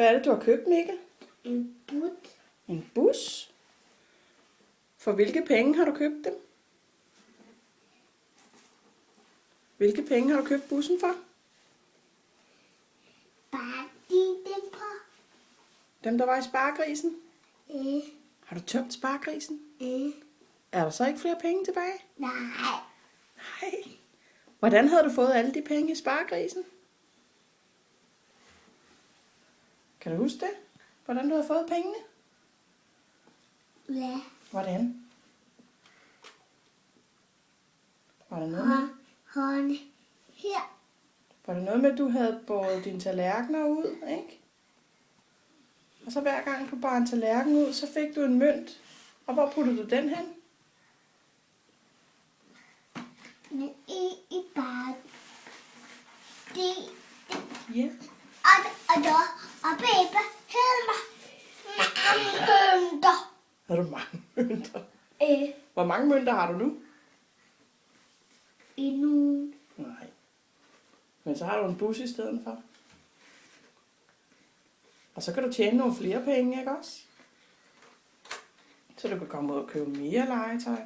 Hvad er det, du har købt, Mikkel? En bus. En bus? For hvilke penge har du købt dem? Hvilke penge har du købt bussen for? Bare dem på. Dem, der var i sparegrisen? Øh. Har du tømt sparegrisen? Øh. Er der så ikke flere penge tilbage? Nej. Nej. Hvordan havde du fået alle de penge i sparegrisen? Kan du huske det? Hvordan du havde fået pengene? Ja. Hvordan? Var der noget med, Hånd her. var der noget med, at du havde båret dine tallerkener ud, ikke? Og så hver gang du bar en tallerken ud, så fik du en mønt. Og hvor puttede du den hen? I bare. Det. Ja. Og baby havde mig mange mønter. Har du mange mønter? Øh. Hvor mange mønter har du nu? Endnu. Nej. Men så har du en bus i stedet for. Og så kan du tjene nogle flere penge, ikke også? Så du kan komme ud og købe mere legetøj.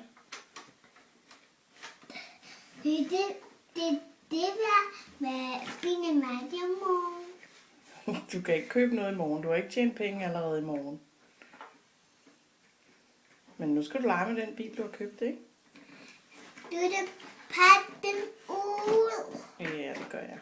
Det var fine mad i morgen. Du kan ikke købe noget i morgen. Du har ikke tjent penge allerede i morgen. Men nu skal du lege med den bil, du har købt, ikke? Du kan pakke den ud. Ja, det gør jeg.